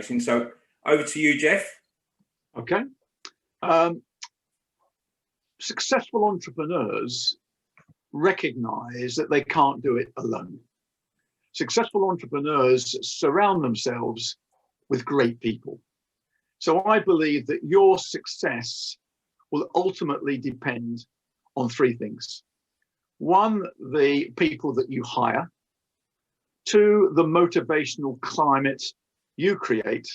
So over to you, Jeff. Okay. Successful entrepreneurs recognize that they can't do it alone. Successful entrepreneurs surround themselves with great people. So I believe that your success will ultimately depend on three things. One, the people that you hire. Two, the motivational climate you create.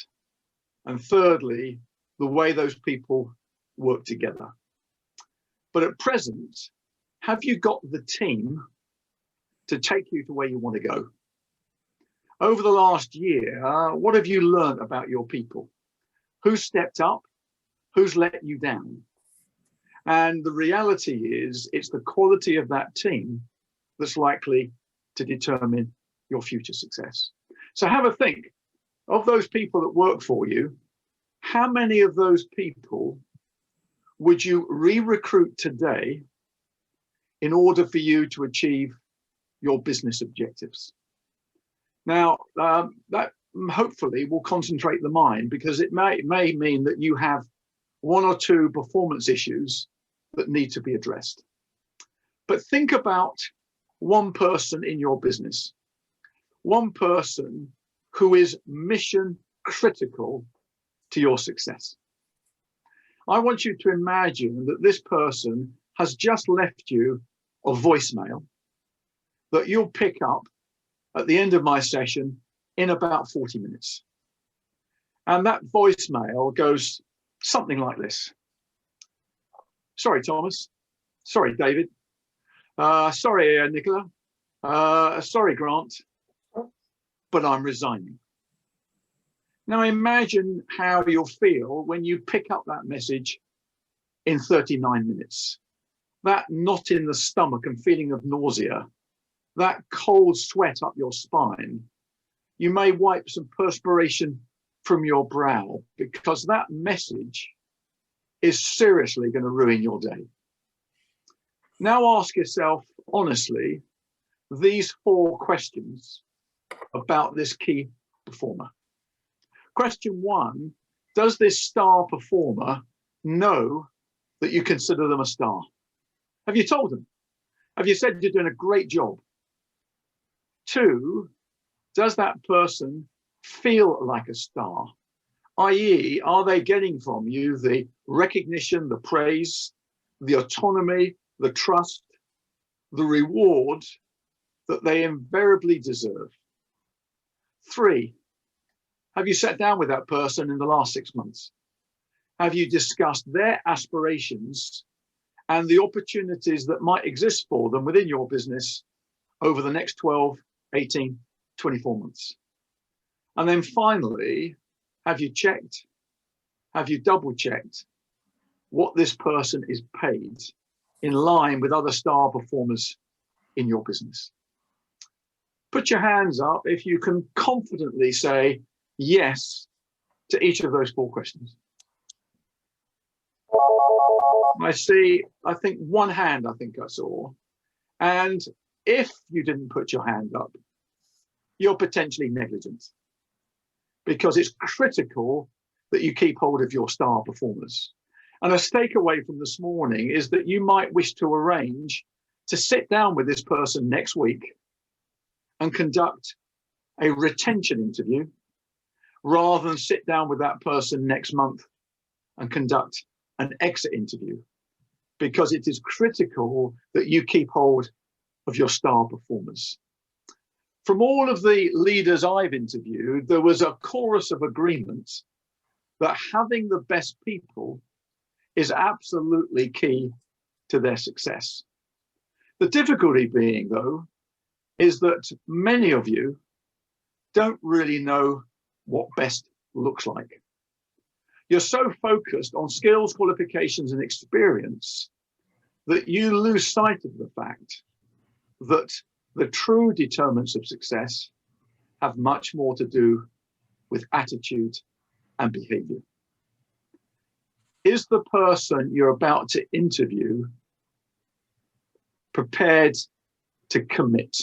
And thirdly, the way those people work together. But at present, have you got the team to take you to where you want to go? Over the last year, what have you learned about your people? Who's stepped up? Who's let you down? And the reality is, it's the quality of that team that's likely to determine your future success. So have a think of those people that work for you. How many of those people would you re-recruit today in order for you to achieve your business objectives? Now, that hopefully will concentrate the mind, because it may mean that you have one or two performance issues that need to be addressed. But think about one person in your business, one person who is mission critical to your success. I want you to imagine that this person has just left you a voicemail that you'll pick up at the end of my session in about 40 minutes. And that voicemail goes something like this. Sorry, Thomas. Sorry, David. Sorry, Nicola. Sorry, Grant. But I'm resigning. Now imagine how you'll feel when you pick up that message in 39 minutes. That knot in the stomach and feeling of nausea, that cold sweat up your spine. You may wipe some perspiration from your brow, because that message is seriously going to ruin your day. Now ask yourself honestly these 4 questions about this key performer. Question 1, does this star performer know that you consider them a star? Have you told them? Have you said you're doing a great job? 2, does that person feel like a star? i.e., are they getting from you the recognition, the praise, the autonomy, the trust, the reward that they invariably deserve? 3, have you sat down with that person in the last 6 months? Have you discussed their aspirations and the opportunities that might exist for them within your business over the next 12, 18, 24 months? And then finally, have you checked, have you double checked what this person is paid in line with other star performers in your business? Put your hands up if you can confidently say yes to each of those 4 questions. I see, I think one hand I saw. And if you didn't put your hand up, you're potentially negligent, because it's critical that you keep hold of your star performers. And a takeaway from this morning is that you might wish to arrange to sit down with this person next week and conduct a retention interview, rather than sit down with that person next month and conduct an exit interview, because it is critical that you keep hold of your star performers. From all of the leaders I've interviewed, there was a chorus of agreement that having the best people is absolutely key to their success. The difficulty being, though, is that many of you don't really know what best looks like. You're so focused on skills, qualifications, and experience that you lose sight of the fact that the true determinants of success have much more to do with attitude and behavior. Is the person you're about to interview prepared to commit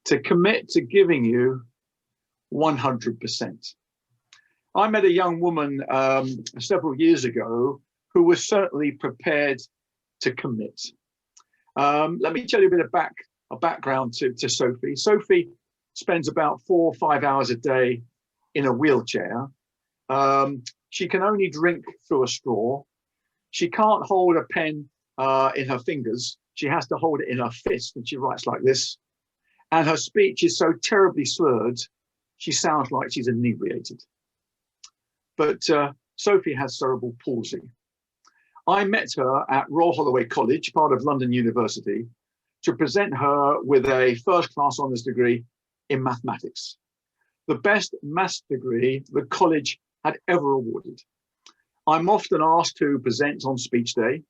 to giving you 100%? I met a young woman several years ago who was certainly prepared to commit. Let me tell you a bit of background to Sophie. Sophie spends about 4 or 5 hours a day in a wheelchair. She can only drink through a straw. She can't hold a pen in her fingers. She has to hold it in her fist, and she writes like this. And her speech is so terribly slurred, she sounds like she's inebriated. But Sophie has cerebral palsy. I met her at Royal Holloway College, part of London University, to present her with a first-class honours degree in mathematics, the best maths degree the college had ever awarded. I'm often asked to present on speech day,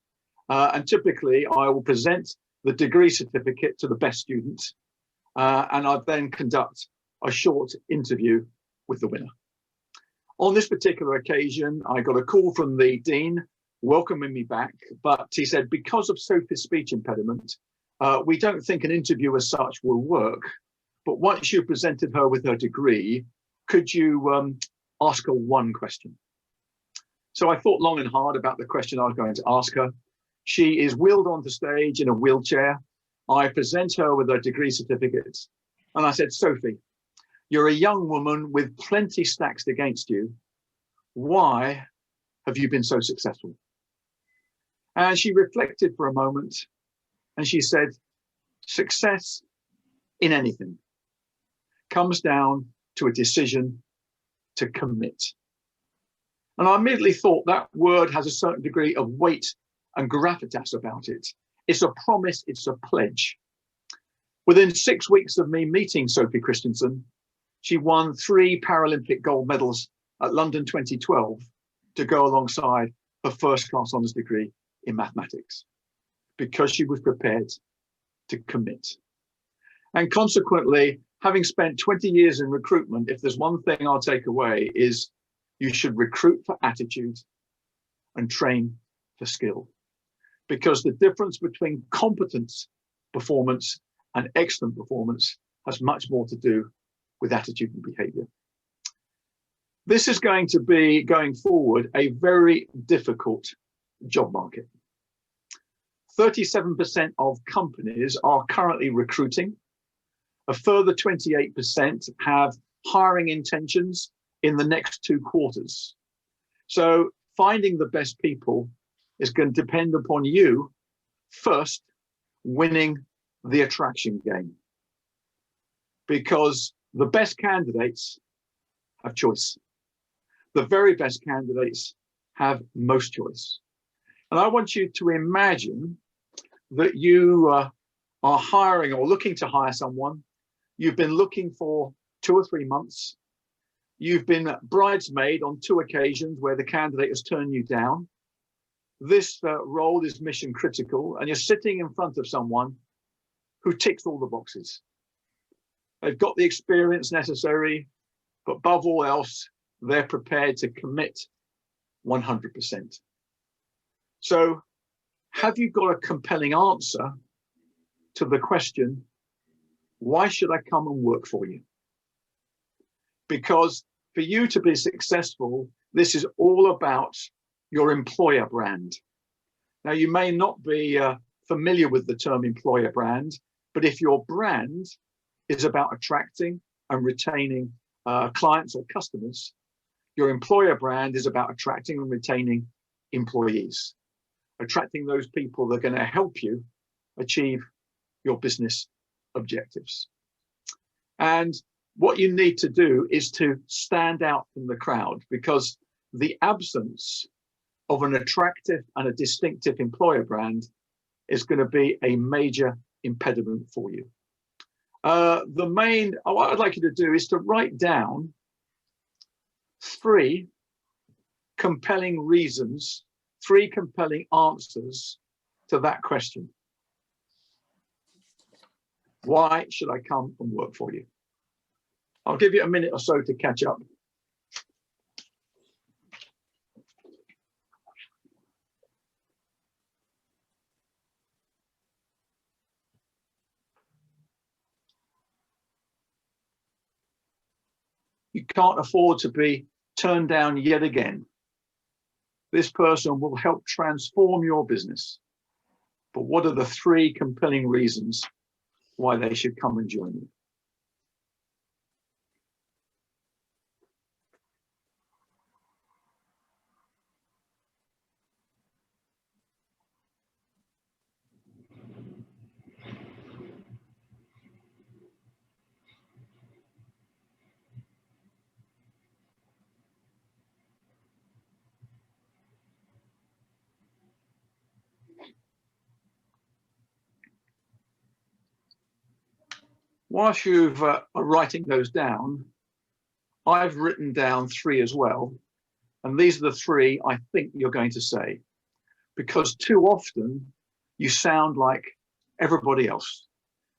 and typically I will present the degree certificate to the best students, and I then conduct a short interview with the winner. On this particular occasion, I got a call from the dean welcoming me back, but he said, because of Sophie's speech impediment, we don't think an interview as such will work, but once you presented her with her degree, could you ask her one question? So I thought long and hard about the question I was going to ask her. She is wheeled onto stage in a wheelchair. I present her with her degree certificate, and I said, Sophie, you're a young woman with plenty stacked against you. Why have you been so successful? And she reflected for a moment, and she said, success in anything comes down to a decision to commit. And I immediately thought that word has a certain degree of weight and gravitas about it. It's a promise, it's a pledge. Within 6 weeks of me meeting Sophie Christensen, she won 3 Paralympic gold medals at London 2012 to go alongside her first-class honours degree in mathematics, because she was prepared to commit. And consequently, having spent 20 years in recruitment, if there's one thing I'll take away is you should recruit for attitude and train for skill, because the difference between competence performance and excellent performance has much more to do with attitude and behavior. This is going to be, going forward, a very difficult job market. 37% of companies are currently recruiting. A further 28% have hiring intentions in the next 2 quarters. So finding the best people is going to depend upon you first winning the attraction game, because the best candidates have choice. The very best candidates have most choice. And I want you to imagine that you are hiring or looking to hire someone. You've been looking for 2 or 3 months. You've been bridesmaid on 2 occasions where the candidate has turned you down. This role is mission critical, and you're sitting in front of someone who ticks all the boxes. They've got the experience necessary, but above all else, they're prepared to commit 100%. So have you got a compelling answer to the question, why should I come and work for you? Because for you to be successful, this is all about your employer brand. Now, you may not be familiar with the term employer brand, but if your brand is about attracting and retaining clients or customers, your employer brand is about attracting and retaining employees, attracting those people that are going to help you achieve your business objectives. And what you need to do is to stand out from the crowd, because the absence of an attractive and a distinctive employer brand is going to be a major impediment for you. What I'd like you to do is to write down 3 compelling reasons, 3 compelling answers to that question. Why should I come and work for you? I'll give you a minute or so to catch up. You can't afford to be turned down yet again. This person will help transform your business. But what are the 3 compelling reasons why they should come and join you? Whilst you've are writing those down, I've written down 3 as well. And these are the 3 I think you're going to say, because too often you sound like everybody else.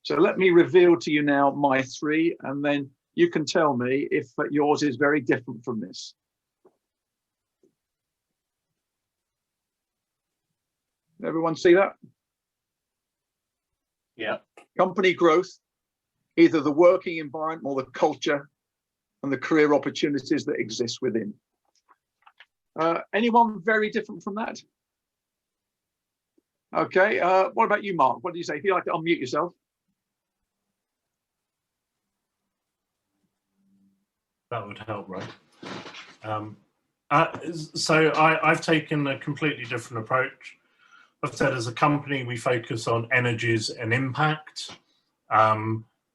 So let me reveal to you now my 3, and then you can tell me if yours is very different from this. Everyone see that? Yeah. Company growth, either the working environment or the culture and the career opportunities that exist within. Anyone very different from that? Okay, what about you, Mark? What do you say? If you'd like to unmute yourself. That would help, right? So I've taken a completely different approach. I've said as a company, we focus on energies and impact.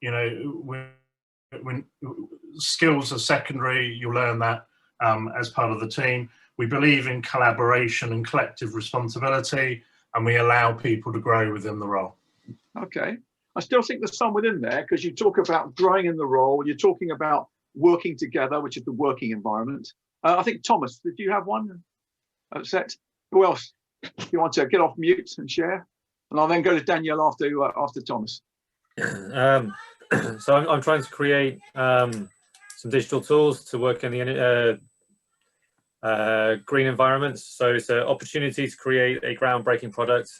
You know, when skills are secondary, you'll learn that as part of the team. We believe in collaboration and collective responsibility, and we allow people to grow within the role. Okay. I still think there's some within there, because you talk about growing in the role, you're talking about working together, which is the working environment. I think, Thomas, did you have one set? Who else? If you want to get off mute and share, and I'll then go to Danielle after Thomas. So I'm trying to create some digital tools to work in the green environments. So it's an opportunity to create a groundbreaking product,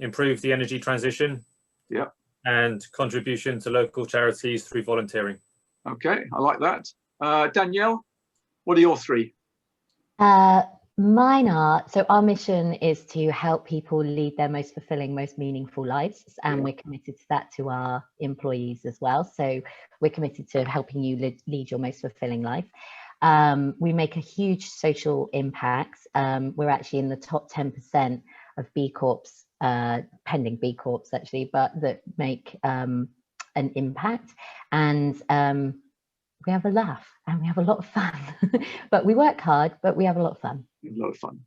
improve the energy transition, yeah, and contribution to local charities through volunteering. Okay, I like that. Danielle, what are your 3? Mine are, so our mission is to help people lead their most fulfilling, most meaningful lives. And we're committed to that to our employees as well. So we're committed to helping you lead your most fulfilling life. We make a huge social impact. We're actually in the top 10% of B Corps, pending B Corps actually, but that make an impact. And we have a laugh and we have a lot of fun. But we work hard, but we have a lot of fun. A lot of fun.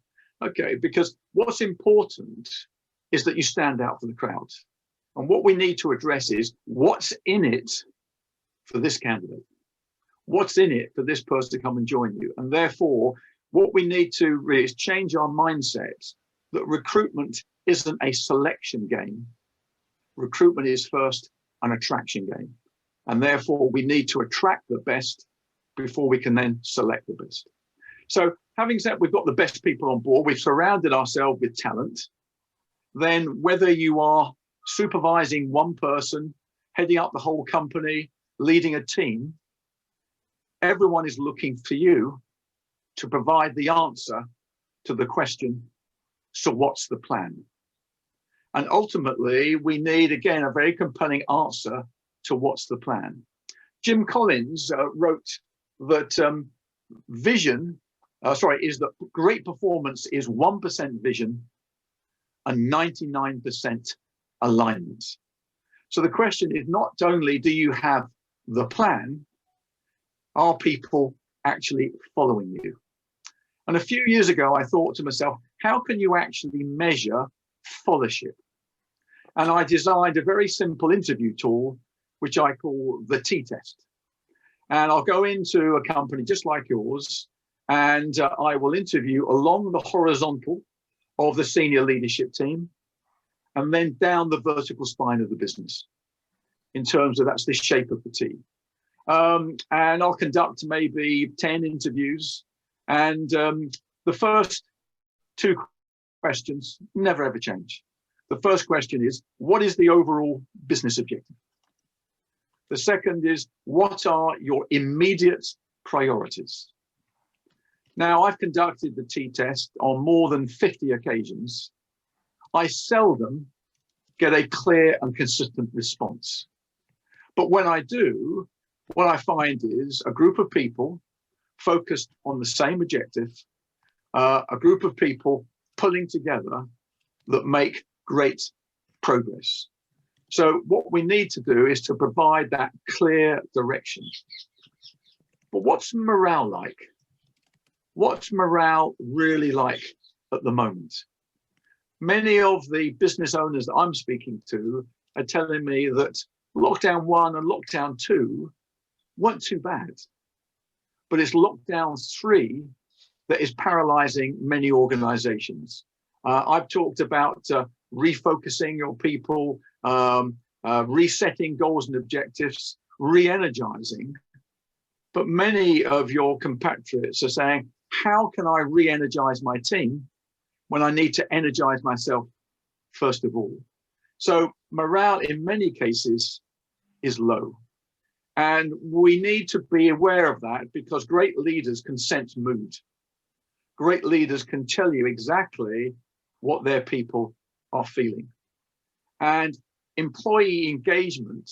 Okay, because what's important is that you stand out for the crowd. And what we need to address is what's in it for this candidate? What's in it for this person to come and join you? And therefore, what we need to really is change our mindset that recruitment isn't a selection game. Recruitment is first an attraction game. And therefore, we need to attract the best before we can then select the best. So having said we've got the best people on board, we've surrounded ourselves with talent, then whether you are supervising one person, heading up the whole company, leading a team, everyone is looking for you to provide the answer to the question, so what's the plan? And ultimately, we need, again, a very compelling answer to what's the plan. Jim Collins wrote that is that great performance is 1% vision and 99% alignment. So the question is not only do you have the plan, are people actually following you? And a few years ago, I thought to myself, how can you actually measure followership? And I designed a very simple interview tool, which I call the T-test. And I'll go into a company just like yours, and I will interview along the horizontal of the senior leadership team, and then down the vertical spine of the business, in terms of that's the shape of the T. And I'll conduct maybe 10 interviews, and the first 2 questions never ever change. The first question is, what is the overall business objective? The second is, what are your immediate priorities? Now, I've conducted the T-test on more than 50 occasions. I seldom get a clear and consistent response. But when I do, what I find is a group of people focused on the same objective, a group of people pulling together that make great progress. So what we need to do is to provide that clear direction. But what's morale like? What's morale really like at the moment? Many of the business owners that I'm speaking to are telling me that lockdown 1 and lockdown 2 weren't too bad, but it's lockdown 3 that is paralyzing many organizations. I've talked about refocusing your people, resetting goals and objectives, re-energizing. But many of your compatriots are saying, how can I re-energize my team when I need to energize myself first of all? So morale in many cases is low. And we need to be aware of that, because great leaders can sense mood. Great leaders can tell you exactly what their people are feeling. And employee engagement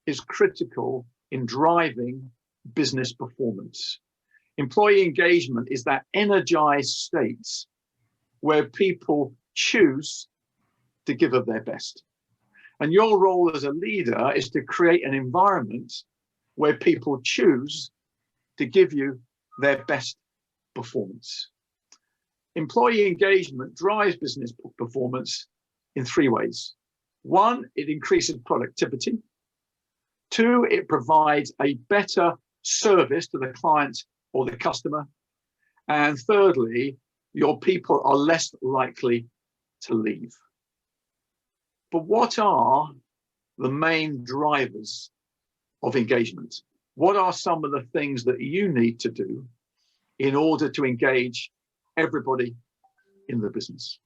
is critical in driving business performance. Employee engagement is that energized state where people choose to give of their best. And your role as a leader is to create an environment where people choose to give you their best performance. Employee engagement drives business performance in 3 ways. 1, it increases productivity. 2, it provides a better service to the client or the customer. And thirdly, your people are less likely to leave. But what are the main drivers of engagement? What are some of the things that you need to do in order to engage everybody in the business?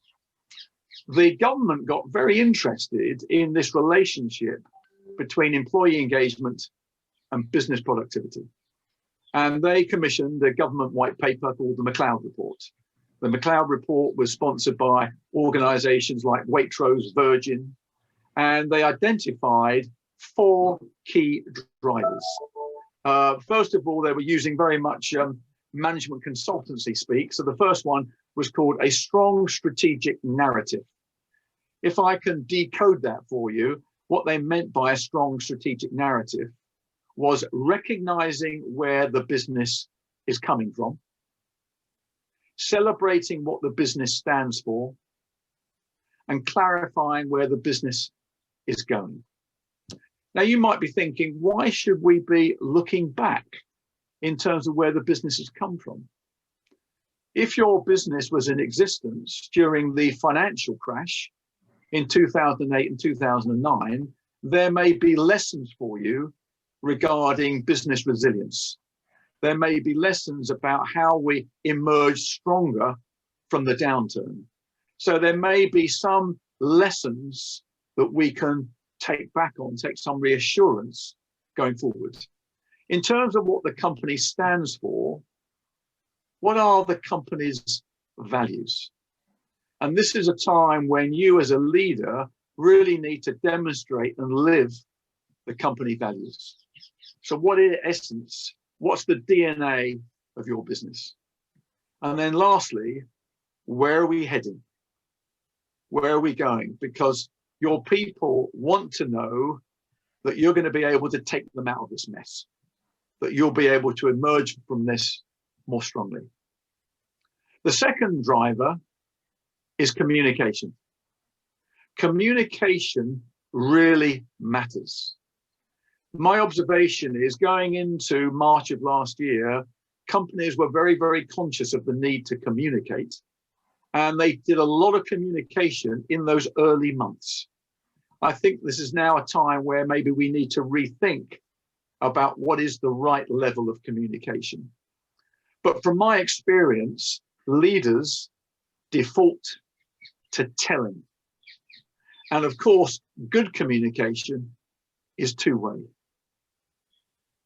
The government got very interested in this relationship between employee engagement and business productivity. And they commissioned a government white paper called the Mcleod Report. The Mcleod Report was sponsored by organizations like Waitrose, Virgin, and they identified 4 key drivers. First of all, they were using very much management consultancy speak. So the first one was called a strong strategic narrative. If I can decode that for you, what they meant by a strong strategic narrative was recognizing where the business is coming from, celebrating what the business stands for, and clarifying where the business is going. Now, you might be thinking, why should we be looking back in terms of where the business has come from? If your business was in existence during the financial crash in 2008 and 2009, there may be lessons for you regarding business resilience. There may be lessons about how we emerge stronger from the downturn. So there may be some lessons that we can take back on, take some reassurance going forward. In terms of what the company stands for, what are the company's values? And this is a time when you as a leader really need to demonstrate and live the company values. So what in essence, what's the DNA of your business? And then lastly, where are we heading? Where are we going? Because your people want to know that you're going to be able to take them out of this mess, that you'll be able to emerge from this more strongly. The second driver is communication. Communication really matters. My observation is going into March of last year, companies were very, very conscious of the need to communicate. And they did a lot of communication in those early months. I think this is now a time where maybe we need to rethink about what is the right level of communication. But from my experience, leaders default to telling. And of course, good communication is two-way.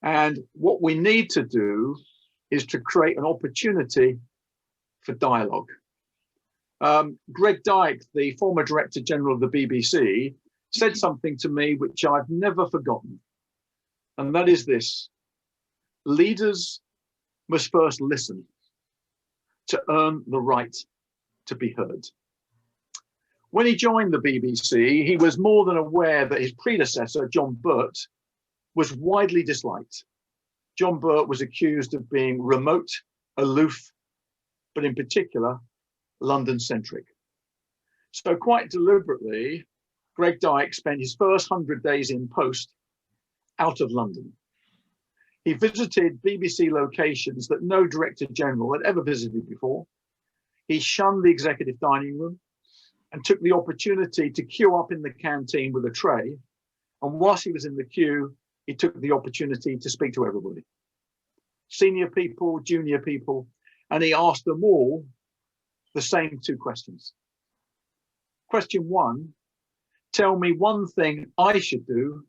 And what we need to do is to create an opportunity for dialogue. Greg Dyke, the former Director General of the BBC, said something to me which I've never forgotten. And that is this: leaders must first listen to earn the right to be heard. When he joined the BBC, he was more than aware that his predecessor, John Birt, was widely disliked. John Birt was accused of being remote, aloof, but in particular, London-centric. So quite deliberately, Greg Dyke spent his first 100 days in post out of London. He visited BBC locations that no Director General had ever visited before. He shunned the executive dining room and took the opportunity to queue up in the canteen with a tray. And whilst he was in the queue, he took the opportunity to speak to everybody. Senior people, junior people, and he asked them all the same two questions. Question one, tell me one thing I should do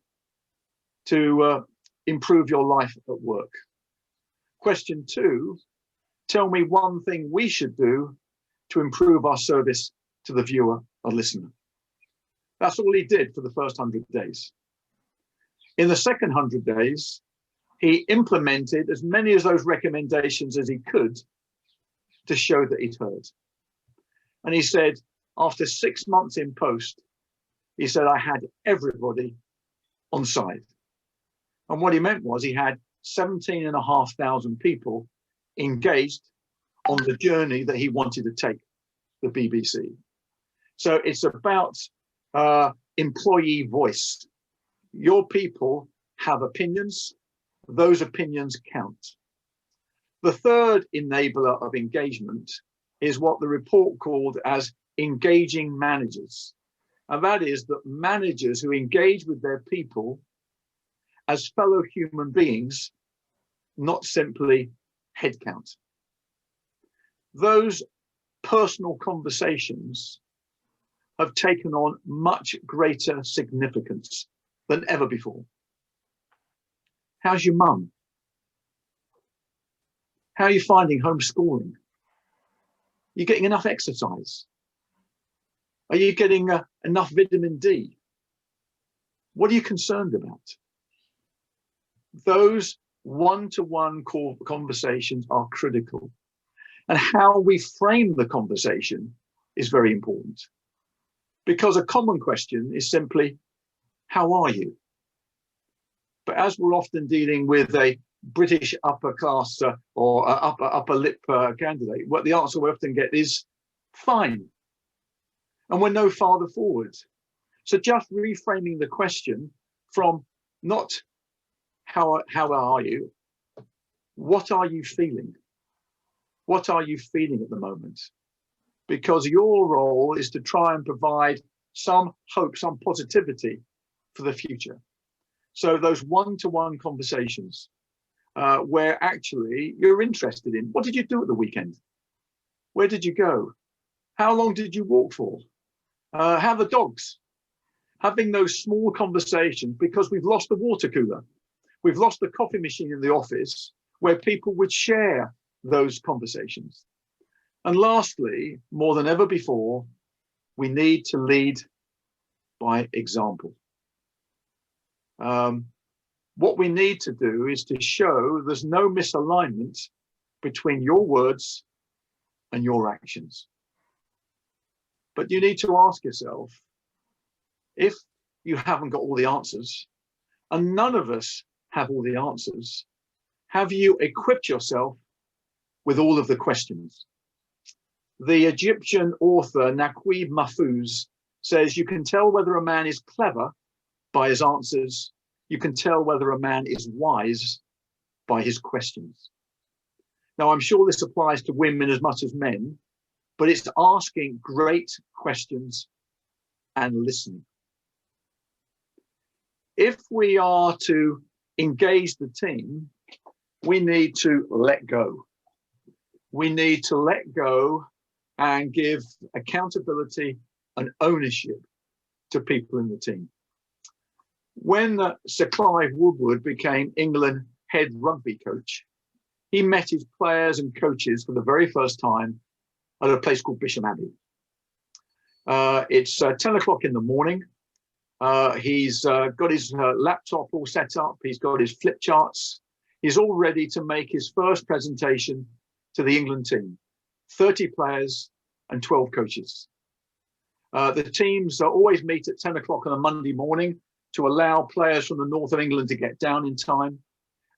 to improve your life at work. Question two, tell me one thing we should do to improve our service to the viewer or listener. That's all he did for the first 100 days. In the second 100 days, he implemented as many of those recommendations as he could to show that he'd heard. And he said, after 6 months in post, he said, I had everybody on side. And what he meant was he had 17,500 people engaged on the journey that he wanted to take the BBC. So it's about employee voice. Your people have opinions. Those opinions count. The third enabler of engagement is what the report called as engaging managers. And that is that managers who engage with their people as fellow human beings, not simply headcount. Those personal conversations have taken on much greater significance than ever before. How's your mum? How are you finding homeschooling? Are you getting enough exercise? Are you getting enough vitamin D? What are you concerned about? Those one-to-one conversations are critical. And how we frame the conversation is very important. Because a common question is simply, how are you? But as we're often dealing with a British upper class or upper lip candidate, what the answer we often get is fine. And we're no farther forward. So just reframing the question from not how are you, what are you feeling? What are you feeling at the moment? Because your role is to try and provide some hope, some positivity for the future. So those one-to-one conversations where actually you're interested in, what did you do at the weekend? Where did you go? How long did you walk for? How are the dogs? Having those small conversations, because we've lost the water cooler. We've lost the coffee machine in the office where people would share those conversations. And lastly, more than ever before, we need to lead by example. What we need to do is to show there's no misalignment between your words and your actions. But you need to ask yourself, if you haven't got all the answers, and none of us have all the answers, have you equipped yourself with all of the questions? The Egyptian author Naquib Mahfouz says you can tell whether a man is clever by his answers. You can tell whether a man is wise by his questions. Now, I'm sure this applies to women as much as men, but it's asking great questions and listening. If we are to engage the team, we need to let go. We need to let go and give accountability and ownership to people in the team. When Sir Clive Woodward became England head rugby coach, he met his players and coaches for the very first time at a place called Bisham Abbey. It's 10 o'clock in the morning. He's got his laptop all set up. He's got his flip charts. He's all ready to make his first presentation to the England team. 30 players and 12 coaches. The teams always meet at 10 o'clock on a Monday morning to allow players from the north of England to get down in time.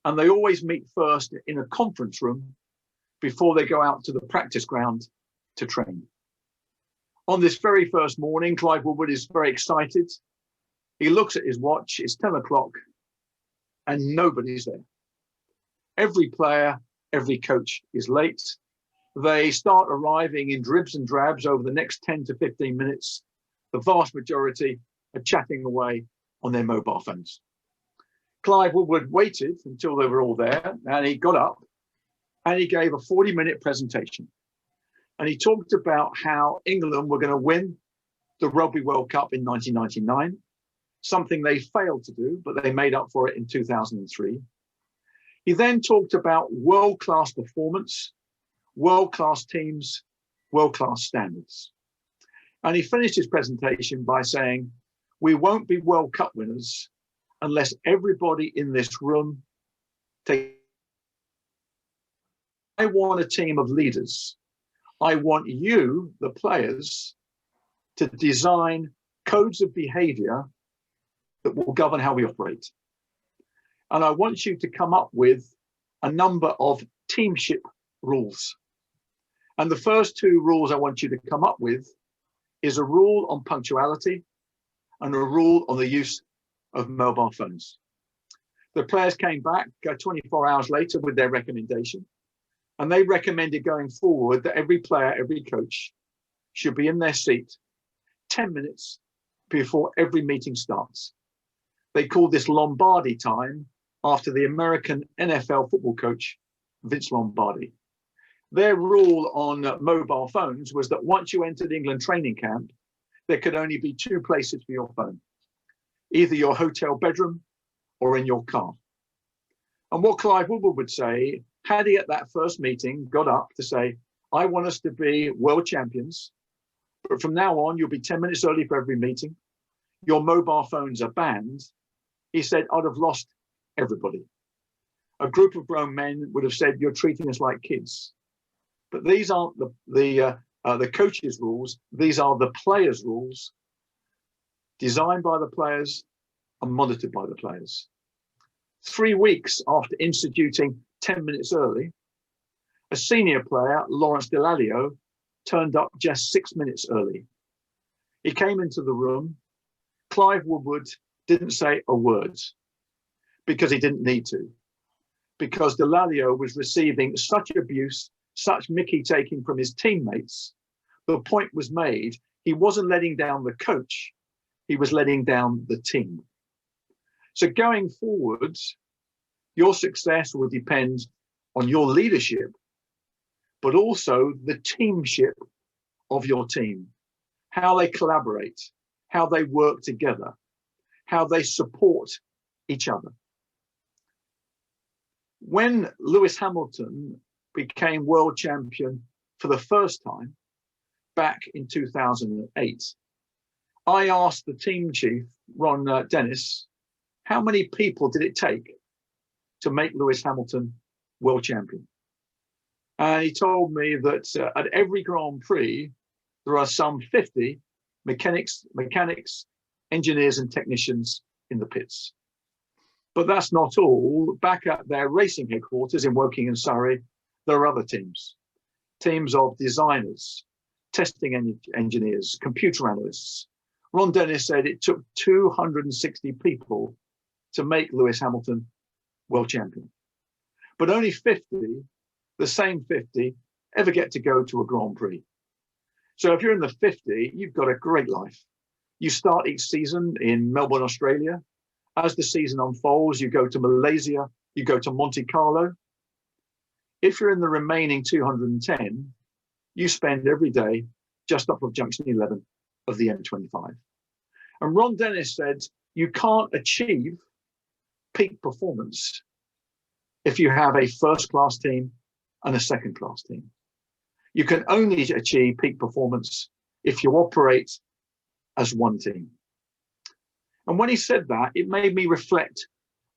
And they always meet first in a conference room before they go out to the practice ground to train. On this very first morning, Clive Woodward is very excited. He looks at his watch, it's 10 o'clock, and nobody's there. Every player, every coach is late. They start arriving in dribs and drabs over the next 10 to 15 minutes. The vast majority are chatting away on their mobile phones. Clive Woodward waited until they were all there, and he got up and he gave a 40-minute presentation. And he talked about how England were going to win the Rugby World Cup in 1999, something they failed to do, but they made up for it in 2003. He then talked about world-class performance, world-class teams, world-class standards. And he finished his presentation by saying, we won't be World Cup winners unless everybody in this room takes. I want a team of leaders. I want you, the players, to design codes of behavior that will govern how we operate. And I want you to come up with a number of teamship rules. And the first two rules I want you to come up with is a rule on punctuality and a rule on the use of mobile phones. The players came back 24 hours later with their recommendation. And they recommended going forward that every player, every coach should be in their seat 10 minutes before every meeting starts. They called this Lombardi time after the American NFL football coach, Vince Lombardi. Their rule on mobile phones was that once you entered England training camp, there could only be two places for your phone, either your hotel bedroom or in your car. And what Clive Woodward would say, had he at that first meeting got up to say, I want us to be world champions, but from now on, you'll be 10 minutes early for every meeting. Your mobile phones are banned. He said, I'd have lost everybody. A group of grown men would have said, you're treating us like kids. But these aren't the coaches' rules. These are the players' rules, designed by the players and monitored by the players. 3 weeks after instituting 10 minutes early, a senior player, Lawrence Delalio, turned up just 6 minutes early. He came into the room. Clive Woodward didn't say a word because he didn't need to, because Delalio was receiving such abuse, such mickey taking from his teammates. The point was made, he wasn't letting down the coach, he was letting down the team. So going forward, your success will depend on your leadership, but also the teamship of your team, how they collaborate, how they work together, how they support each other. When Lewis Hamilton became world champion for the first time back in 2008, I asked the team chief, Ron Dennis, how many people did it take to make Lewis Hamilton world champion? And he told me that at every Grand Prix, there are some 50 mechanics, engineers and technicians in the pits. But that's not all. Back at their racing headquarters in Woking and Surrey, there are other teams of designers, testing engineers, computer analysts. Ron Dennis said it took 260 people to make Lewis Hamilton world champion. But only 50, the same 50, ever get to go to a Grand Prix. So if you're in the 50, you've got a great life. You start each season in Melbourne, Australia. As the season unfolds, you go to Malaysia, you go to Monte Carlo. If you're in the remaining 210, you spend every day just off of Junction 11 of the M25. And Ron Dennis said, you can't achieve peak performance if you have a first-class team and a second-class team. You can only achieve peak performance if you operate as one team. And when he said that, it made me reflect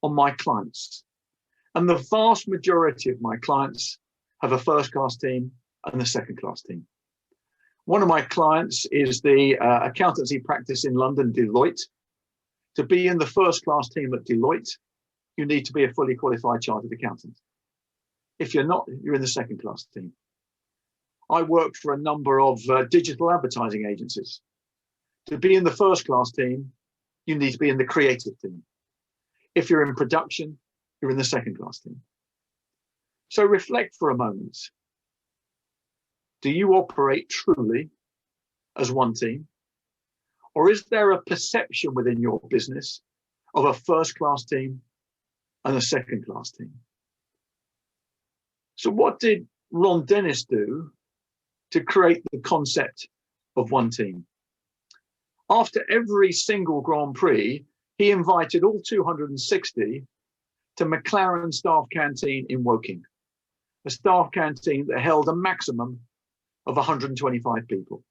on my clients. And the vast majority of my clients have a first-class team and a second-class team. One of my clients is the accountancy practice in London, Deloitte. To be in the first-class team at Deloitte, you need to be a fully qualified chartered accountant. If you're not, you're in the second-class team. I work for a number of digital advertising agencies. To be in the first-class team, you need to be in the creative team. If you're in production, you're in the second-class team. So reflect for a moment. Do you operate truly as one team? Or is there a perception within your business of a first-class team and a second-class team? So what did Ron Dennis do to create the concept of one team? After every single Grand Prix, he invited all 260 to McLaren Staff Canteen in Woking, a staff canteen that held a maximum of 125 people.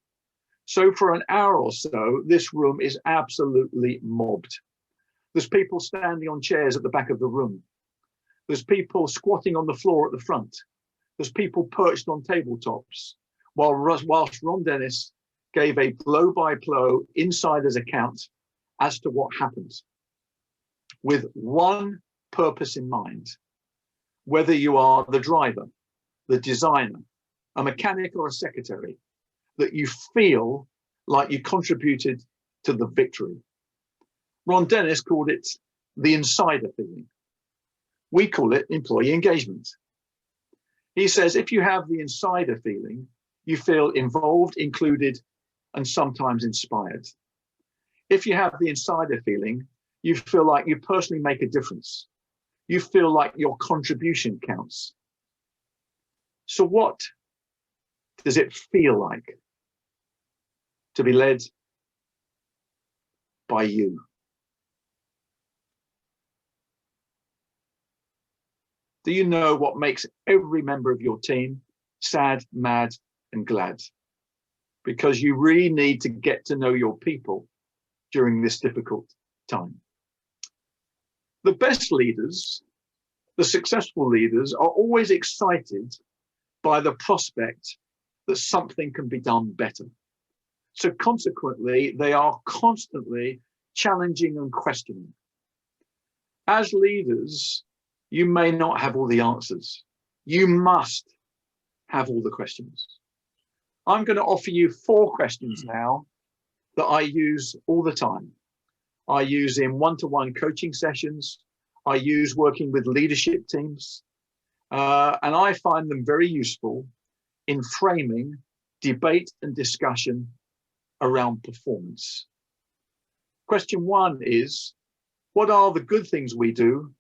So for an hour or so, this room is absolutely mobbed. There's people standing on chairs at the back of the room. There's people squatting on the floor at the front. There's people perched on tabletops, whilst Ron Dennis gave a blow-by-blow insider's account as to what happened, with one purpose in mind: whether you are the driver, the designer, a mechanic or a secretary, that you feel like you contributed to the victory. Ron Dennis called it the insider feeling. We call it employee engagement. He says if you have the insider feeling, you feel involved, included, and sometimes inspired. If you have the insider feeling, you feel like you personally make a difference. You feel like your contribution counts. So what does it feel like to be led by you? Do you know what makes every member of your team sad, mad, and glad? Because you really need to get to know your people during this difficult time. The best leaders, the successful leaders, are always excited by the prospect that something can be done better. So consequently, they are constantly challenging and questioning. As leaders, you may not have all the answers. You must have all the questions. I'm going to offer you 4 questions now that I use all the time. I use in one-to-one coaching sessions. I use working with leadership teams. And I find them very useful in framing debate and discussion around performance. Question 1 is, what are the good things we do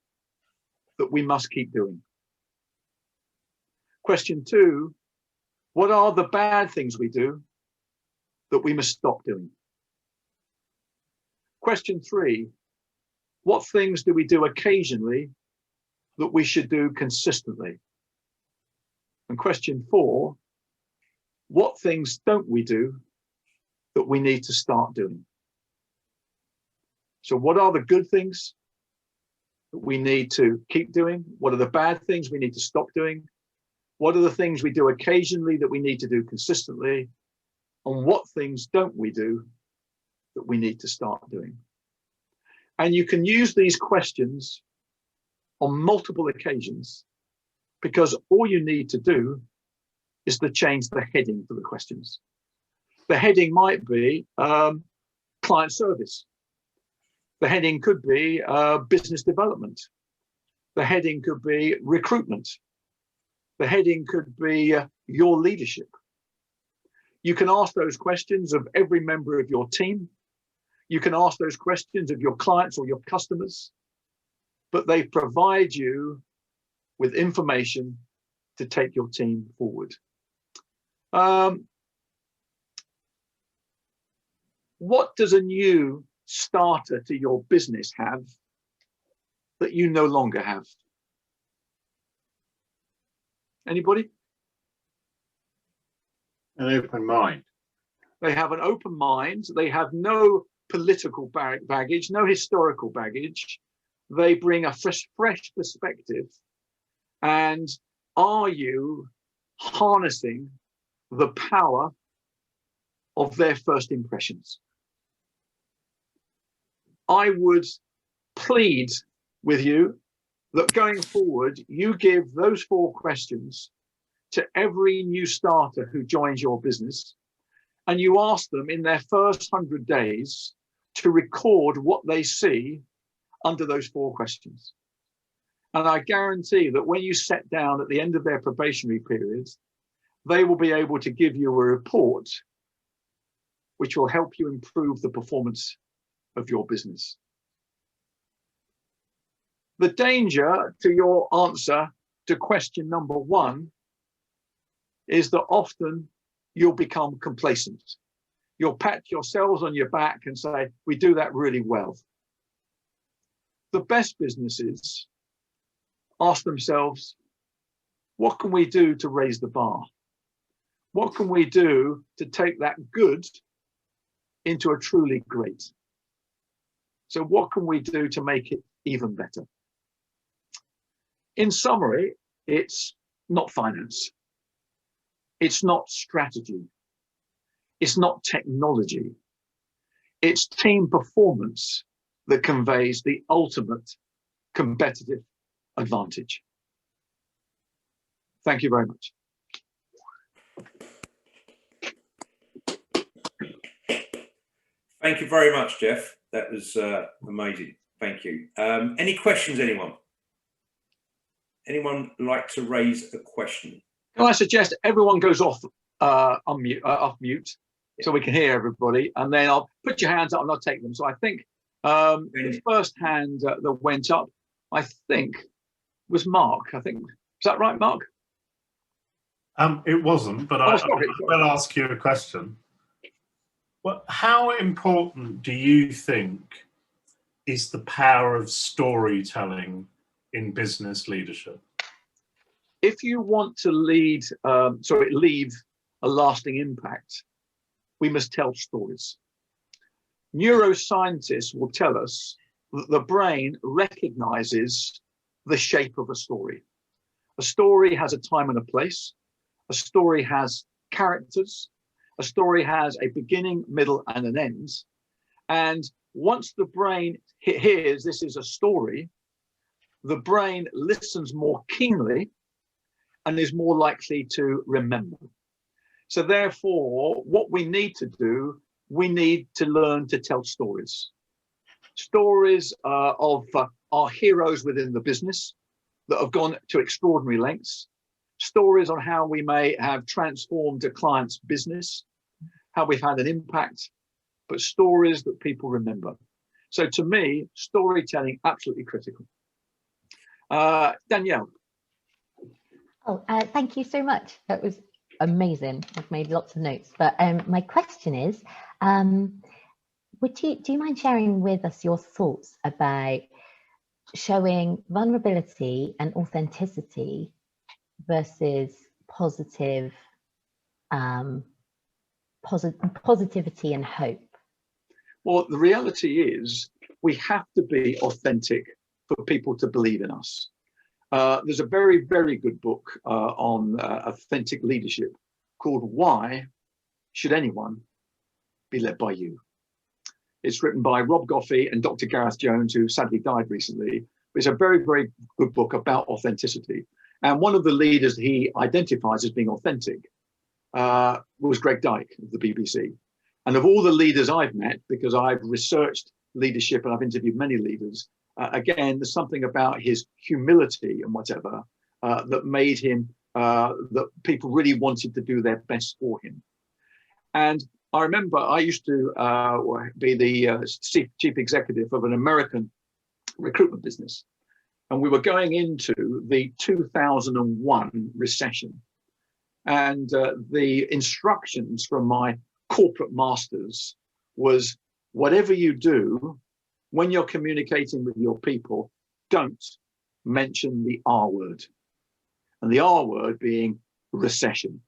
that we must keep doing? Question 2, what are the bad things we do that we must stop doing? Question 3, what things do we do occasionally that we should do consistently? And question 4, what things don't we do that we need to start doing? So what are the good things that we need to keep doing? What are the bad things we need to stop doing? What are the things we do occasionally that we need to do consistently? And what things don't we do that we need to start doing? And you can use these questions on multiple occasions, because all you need to do is to change the heading for the questions. The heading might be client service. The heading could be business development. The heading could be recruitment. The heading could be your leadership. You can ask those questions of every member of your team. You can ask those questions of your clients or your customers, but they provide you with information to take your team forward. What does a new starter to your business have that you no longer have? Anybody? An open mind. They have an open mind. They have no political baggage, no historical baggage. They bring a fresh perspective. And are you harnessing the power of their first impressions? I would plead with you that going forward, you give those 4 questions to every new starter who joins your business, and you ask them in their first 100 days to record what they see under those 4 questions. And I guarantee that when you sit down at the end of their probationary period, they will be able to give you a report which will help you improve the performance of your business. The danger to your answer to question number 1 is that often you'll become complacent. You'll pat yourselves on your back and say, we do that really well. The best businesses ask themselves, what can we do to raise the bar? What can we do to take that good into a truly great? So what can we do to make it even better? In summary, it's not finance. It's not strategy. It's not technology. It's team performance that conveys the ultimate competitive advantage. Thank you very much. Thank you very much, Jeff. That was amazing. Thank you. Any questions, anyone? Anyone like to raise a question? Can I suggest everyone goes off mute so we can hear everybody, and then I'll put your hands up and I'll take them. So I think the first hand that went up, I think, was Mark. I think, is that right, Mark? It wasn't, but I will ask you a question. Well, how important do you think is the power of storytelling in business leadership? If you want to leave a lasting impact, we must tell stories. Neuroscientists will tell us that the brain recognizes the shape of a story. A story has a time and a place. A story has characters. A story has a beginning, middle, and an end. And once the brain hears this is a story, the brain listens more keenly and is more likely to remember. So therefore, what we need to do, we need to learn to tell stories. Stories of our heroes within the business that have gone to extraordinary lengths. Stories on how we may have transformed a client's business, how we've had an impact, but stories that people remember. So to me, storytelling, absolutely critical. Danielle. Oh, thank you so much. That was amazing. I've made lots of notes. But my question is, do you mind sharing with us your thoughts about showing vulnerability and authenticity versus positivity and hope? Well, the reality is we have to be authentic for people to believe in us. There's a very, very good book on authentic leadership called Why Should Anyone Be Led by You? It's written by Rob Goffey and Dr. Gareth Jones, who sadly died recently. It's a very, very good book about authenticity. And one of the leaders he identifies as being authentic was Greg Dyke of the BBC. And of all the leaders I've met, because I've researched leadership and I've interviewed many leaders, again, there's something about his humility and whatever that made him, that people really wanted to do their best for him. And I remember I used to be the chief executive of an American recruitment business. And we were going into the 2001 recession. And the instructions from my corporate masters was, whatever you do, when you're communicating with your people, don't mention the R word. and the R word being recession.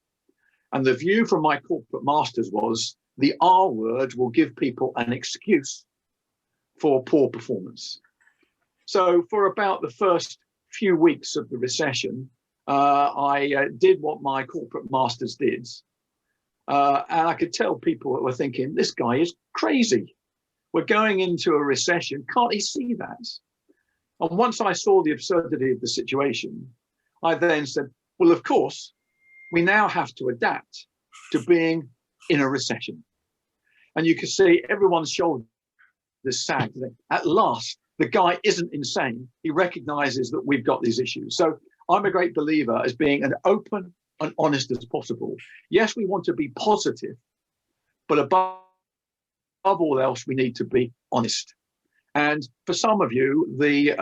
And the view from my corporate masters was the R word will give people an excuse for poor performance. So for about the first few weeks of the recession, I did what my corporate masters did. And I could tell people were thinking, this guy is crazy. We're going into a recession. Can't he see that? And once I saw the absurdity of the situation, I then said, well, of course, we now have to adapt to being in a recession. And you can see everyone's shoulders sag. At last, the guy isn't insane. He recognizes that we've got these issues. So I'm a great believer as being as open and honest as possible. Yes, we want to be positive, but above all else, we need to be honest. And for some of you, the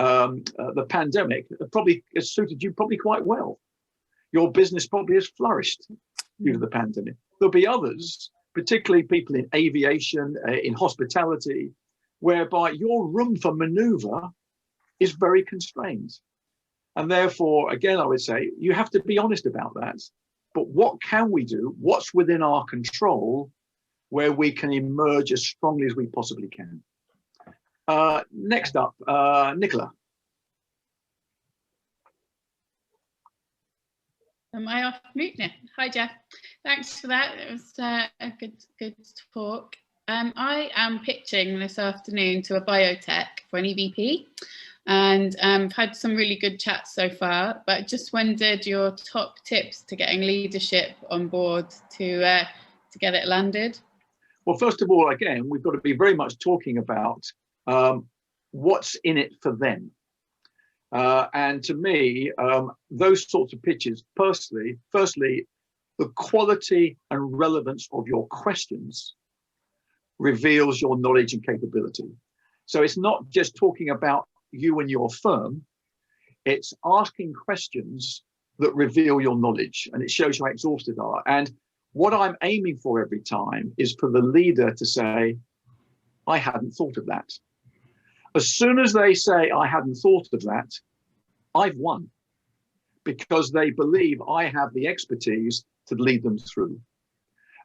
pandemic probably has suited you probably quite well. Your business probably has flourished due to the pandemic. There'll be others, particularly people in aviation, in hospitality, whereby your room for maneuver is very constrained. And therefore, again, I would say you have to be honest about that. But what can we do? What's within our control where we can emerge as strongly as we possibly can? Next up, Nicola. Am I off mute now? Hi, Jeff. Thanks for that. It was a good talk. I am pitching this afternoon to a biotech for an EVP, and I've had some really good chats so far, but just wondered your top tips to getting leadership on board to get it landed. Well, first of all, again, we've got to be very much talking about what's in it for them. And to me, those sorts of pitches, firstly, the quality and relevance of your questions reveals your knowledge and capability. So it's not just talking about you and your firm, it's asking questions that reveal your knowledge, and it shows you how exhausted you are. And what I'm aiming for every time is for the leader to say, I hadn't thought of that. As soon as they say, I hadn't thought of that, I've won, because they believe I have the expertise to lead them through.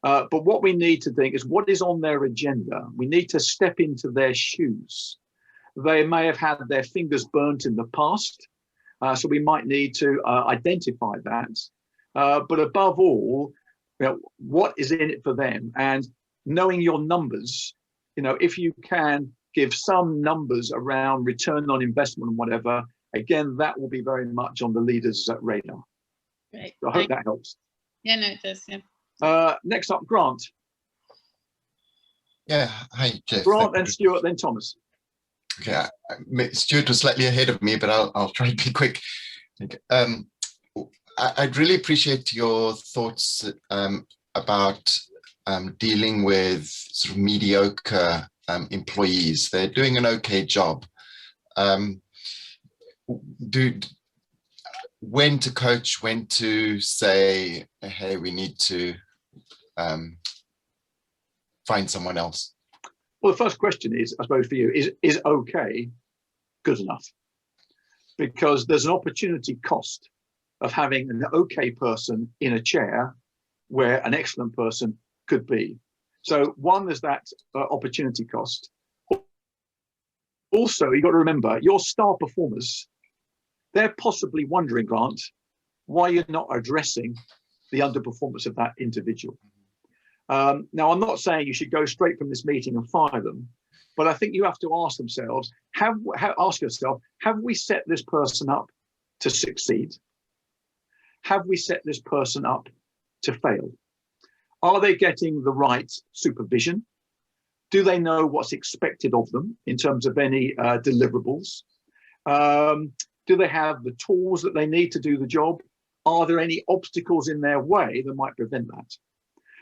But what we need to think is what is on their agenda. We need to step into their shoes. They may have had their fingers burnt in the past, so we might need to identify that. But above all, what is in it for them, and knowing your numbers. If you can give some numbers around return on investment and whatever, again, that will be very much on the leaders' radar. Great. So I hope that helps. Yeah, no, it does. Yeah. Next up, Grant. Yeah, hi, Jeff. Grant, then Stuart, then Thomas. Okay, Stuart was slightly ahead of me, but I'll try to be quick. I'd really appreciate your thoughts about dealing with sort of mediocre employees. They're doing an okay job. When to coach, when to say, hey, we need to find someone else? Well, the first question is, I suppose for you, is okay good enough? Because there's an opportunity cost of having an okay person in a chair where an excellent person could be. So one, there's that opportunity cost. Also, you've got to remember, your star performers, they're possibly wondering, Grant, why you're not addressing the underperformance of that individual. Now, I'm not saying you should go straight from this meeting and fire them, but I think you have to ask themselves, ask yourself, have we set this person up to succeed? Have we set this person up to fail? Are they getting the right supervision? Do they know what's expected of them in terms of any deliverables? Do they have the tools that they need to do the job? Are there any obstacles in their way that might prevent that?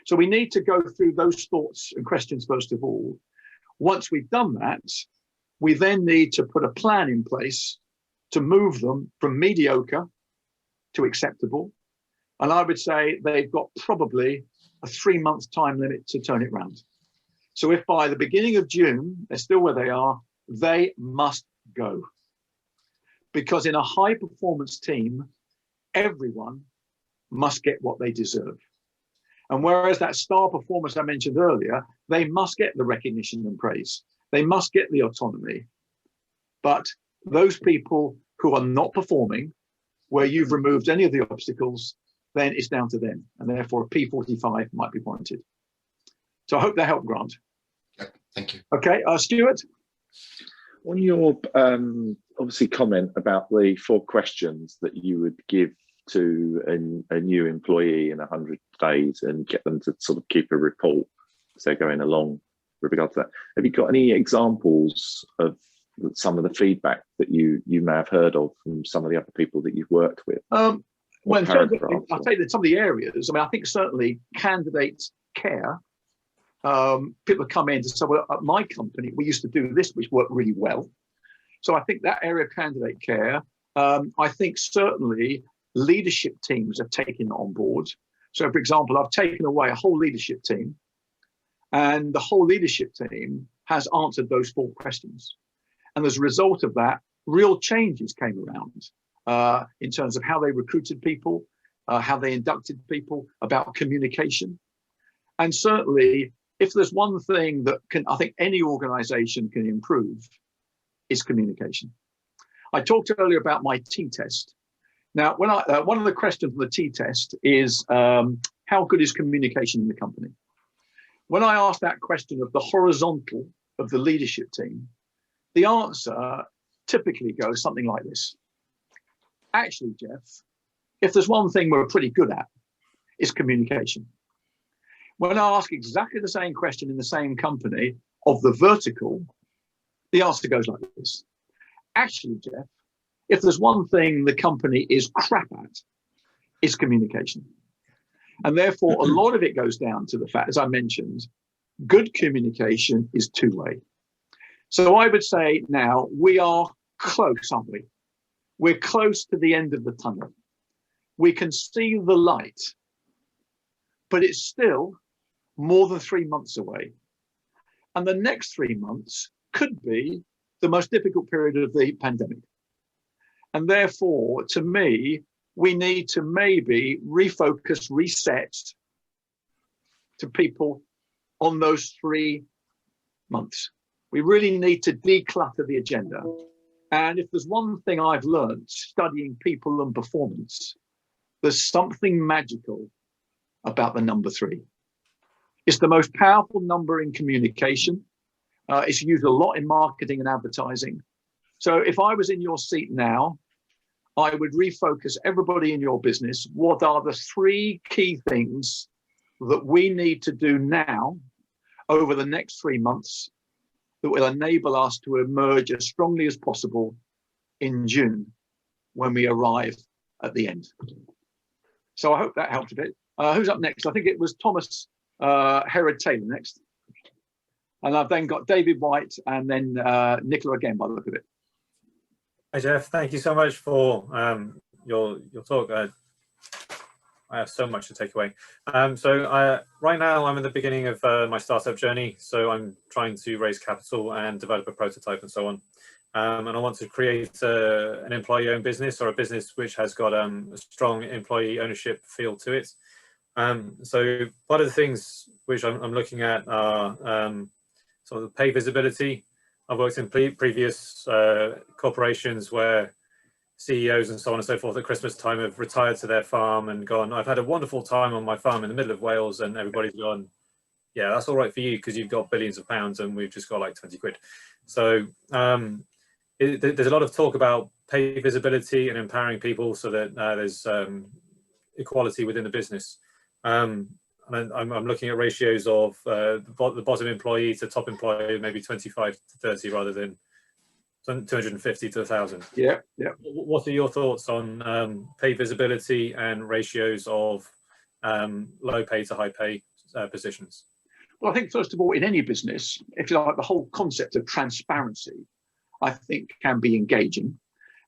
So we need to go through those thoughts and questions first of all. Once we've done that, we then need to put a plan in place to move them from mediocre to acceptable. And I would say they've got probably a 3-month time limit to turn it around. So if by the beginning of June, they're still where they are, they must go. Because in a high performance team, everyone must get what they deserve. And whereas that star performance I mentioned earlier, they must get the recognition and praise. They must get the autonomy. But those people who are not performing, where you've removed any of the obstacles, then it's down to them. And therefore a P45 might be warranted. So I hope that helped, Grant. Yeah, thank you. Okay, Stuart? On your obviously comment about the 4 questions that you would give to a new employee in 100 days and get them to sort of keep a report as they're going along with regard to that, have you got any examples of some of the feedback that you may have heard of from some of the other people that you've worked with? Well, in terms of, I'll tell you that some of the areas, I mean, I think certainly candidate care, people come in to say, well, at my company, we used to do this, which worked really well. So I think that area of candidate care, I think certainly leadership teams have taken it on board. So for example, I've taken away a whole leadership team, and the whole leadership team has answered those 4 questions. And as a result of that, real changes came around in terms of how they recruited people, how they inducted people, about communication. And certainly, if there's one thing that I think any organization can improve, is communication. I talked earlier about my T-test. Now, when one of the questions on the T-test is, how good is communication in the company? When I asked that question of the horizontal of the leadership team, the answer typically goes something like this. Actually, Jeff, if there's one thing we're pretty good at, it's communication. When I ask exactly the same question in the same company of the vertical, the answer goes like this. Actually, Jeff, if there's one thing the company is crap at, it's communication. And therefore, a lot of it goes down to the fact, as I mentioned, good communication is 2-way. So I would say now we are close, aren't we? We're close to the end of the tunnel. We can see the light, but it's still more than 3 months away. And the next 3 months could be the most difficult period of the pandemic. And therefore, to me, we need to maybe refocus, reset to people on those 3 months. We really need to declutter the agenda. And if there's one thing I've learned studying people and performance, there's something magical about the number 3. It's the most powerful number in communication. It's used a lot in marketing and advertising. So if I was in your seat now, I would refocus everybody in your business. What are the 3 key things that we need to do now over the next 3 months that will enable us to emerge as strongly as possible in June when we arrive at the end? So I hope that helped a bit. Who's up next? I think it was Thomas Herod Taylor next. And I've then got David White and then Nicola again by the look of it. Hi Jeff, thank you so much for your talk. I have so much to take away. Right now I'm in the beginning of my startup journey. So I'm trying to raise capital and develop a prototype and so on. And I want to create an employee-owned business, or a business which has got a strong employee ownership feel to it. So one of the things which I'm looking at are sort of pay visibility. I've worked in previous corporations where CEOs and so on and so forth at Christmas time have retired to their farm and gone, I've had a wonderful time on my farm in the middle of Wales, and everybody's gone, yeah, that's all right for you because you've got billions of pounds and we've just got like 20 quid. So there's a lot of talk about pay visibility and empowering people so that there's equality within the business. And I'm looking at ratios of the bottom employee to top employee, maybe 25 to 30 rather than 250 to 1,000. Yeah. What are your thoughts on pay visibility and ratios of low pay to high pay positions? Well, I think first of all, in any business, if you like, the whole concept of transparency, I think can be engaging.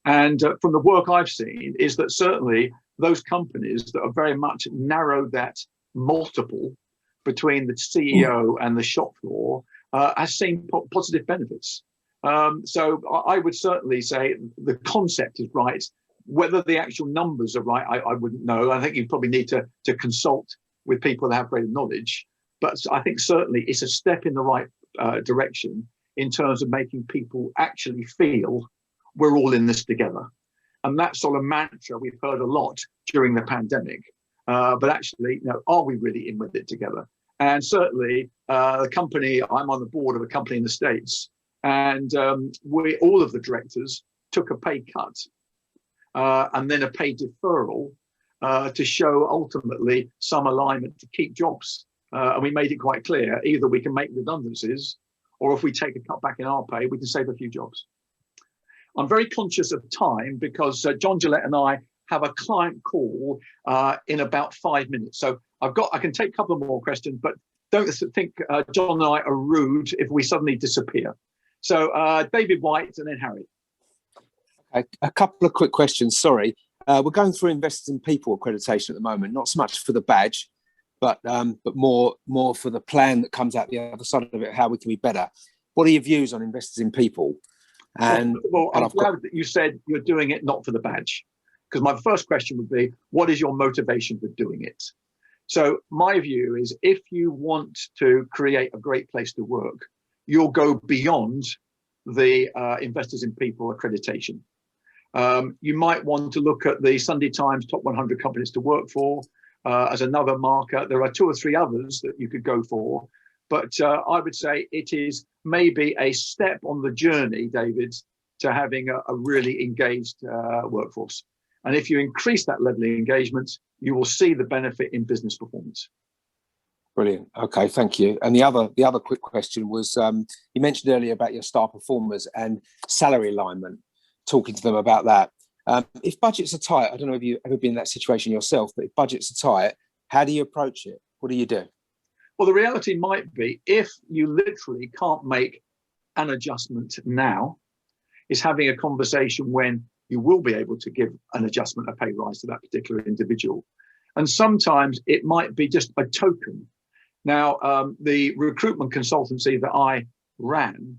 And from the work I've seen is that certainly those companies that have very much narrowed that multiple between the CEO and the shop floor has seen positive benefits. So I would certainly say the concept is right, Whether the actual numbers are right, I wouldn't know. I think you probably need to consult with people that have greater knowledge. But I think certainly it's a step in the right direction in terms of making people actually feel we're all in this together. And that sort of mantra we've heard a lot during the pandemic. But actually, are we really in with it together? And certainly, the company, I'm on the board of a company in the States, and all of the directors took a pay cut and then a pay deferral to show ultimately some alignment to keep jobs. And we made it quite clear, either we can make redundancies, or if we take a cut back in our pay, we can save a few jobs. I'm very conscious of time because John Gillette and I have a client call in about 5 minutes. So I can take a couple of more questions, but don't think John and I are rude if we suddenly disappear. So David White and then Harry. Okay, a couple of quick questions, sorry. We're going through Investors in People accreditation at the moment, not so much for the badge, but more for the plan that comes out the other side of it, how we can be better. What are your views on Investors in People? And well, I'm glad that you said you're doing it not for the badge, because my first question would be, what is your motivation for doing it? So my view is, if you want to create a great place to work, you'll go beyond the Investors in People accreditation. You might want to look at the Sunday Times top 100 companies to work for as another marker. There are 2 or 3 others that you could go for, but I would say it is maybe a step on the journey, David, to having a really engaged workforce. And if you increase that level of engagement, you will see the benefit in business performance. Brilliant. Okay, thank you. And the other quick question was, you mentioned earlier about your star performers and salary alignment, talking to them about that. If budgets are tight, I don't know if you've ever been in that situation yourself, but if budgets are tight, how do you approach it? What do you do? Well, the reality might be, if you literally can't make an adjustment now, is having a conversation when you will be able to give an adjustment, a pay rise to that particular individual. And sometimes it might be just a token. Now, the recruitment consultancy that I ran,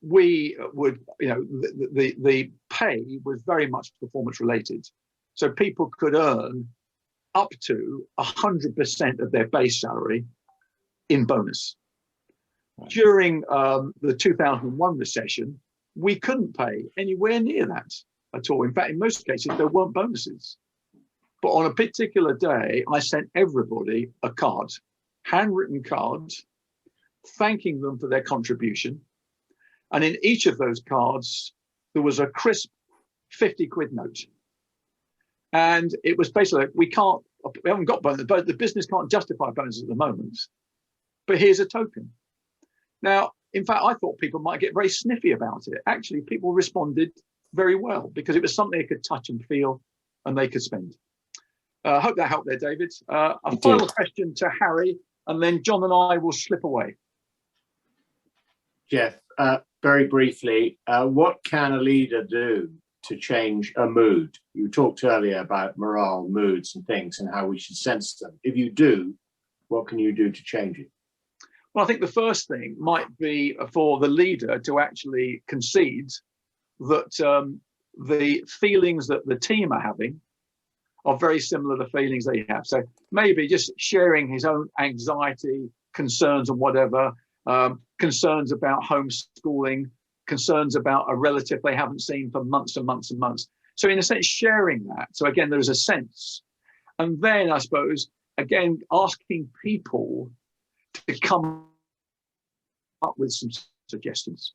we would, the pay was very much performance related. So people could earn up to 100% of their base salary in bonus. During the 2001 recession, we couldn't pay anywhere near that at all. In fact, in most cases, there weren't bonuses. But on a particular day, I sent everybody a card, handwritten card, thanking them for their contribution. And in each of those cards, there was a crisp 50 quid note. And it was basically, we haven't got bonuses, but the business can't justify bonuses at the moment. But here's a token. Now, in fact, I thought people might get very sniffy about it. Actually, people responded very well because it was something they could touch and feel and they could spend. I hope that helped there, David. A final question to Harry, and then John and I will slip away. Jeff, very briefly, what can a leader do to change a mood? You talked earlier about morale, moods and things and how we should sense them. If you do, what can you do to change it? Well, I think the first thing might be for the leader to actually concede that the feelings that the team are having are very similar to the feelings they have. So maybe just sharing his own anxiety, concerns and whatever, concerns about homeschooling, concerns about a relative they haven't seen for months and months and months. So in a sense, sharing that. So again, there's a sense. And then I suppose, again, asking people to come up with some suggestions.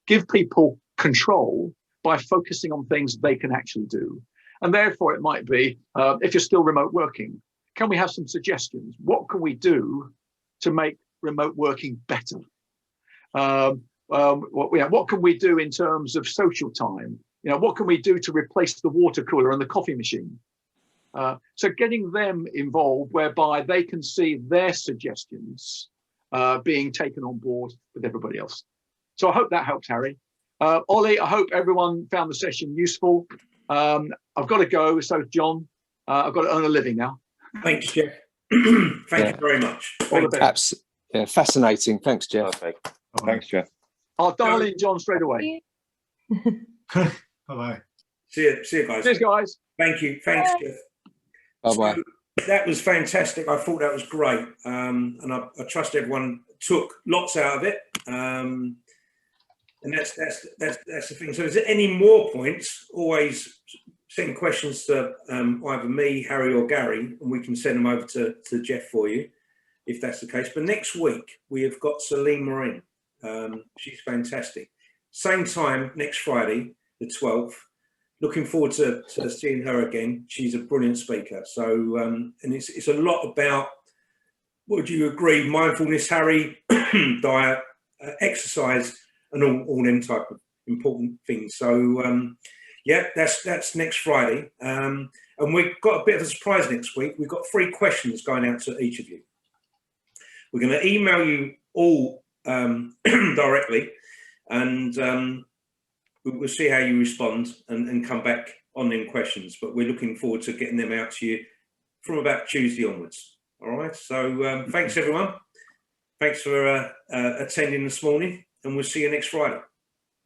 Give people control by focusing on things they can actually do. And therefore, it might be, if you're still remote working, can we have some suggestions? What can we do to make remote working better? What can we do in terms of social time? What can we do to replace the water cooler and the coffee machine? So getting them involved whereby they can see their suggestions being taken on board with everybody else. So I hope that helps, Harry. Ollie, I hope everyone found the session useful. I've got to go, so John, I've got to earn a living now. Thanks, Jeff. Thank you very much. All the best. Yeah, fascinating. Thanks, Jeff. Perfect. Thanks, Jeff. I'll dial in John straight away. Bye-bye. See you guys. Cheers, guys. Thank you. Thanks, Jeff. Bye-bye. So, that was fantastic. I thought that was great. And I trust everyone took lots out of it. And that's the thing. So is there any more points? Always send questions to either me, Harry or Gary, and we can send them over to Jeff for you, if that's the case. But next week, we have got Celine Marine. She's fantastic. Same time, next Friday, the 12th. Looking forward to seeing her again. She's a brilliant speaker. So, and it's a lot about, would you agree, mindfulness, Harry, diet, exercise, and all them type of important things. So, yeah, that's next Friday. And we've got a bit of a surprise next week. We've got 3 questions going out to each of you. We're going to email you all directly, and we'll see how you respond and come back on them questions. But we're looking forward to getting them out to you from about Tuesday onwards. All right. So thanks, everyone. Thanks for attending this morning, and we'll see you next Friday.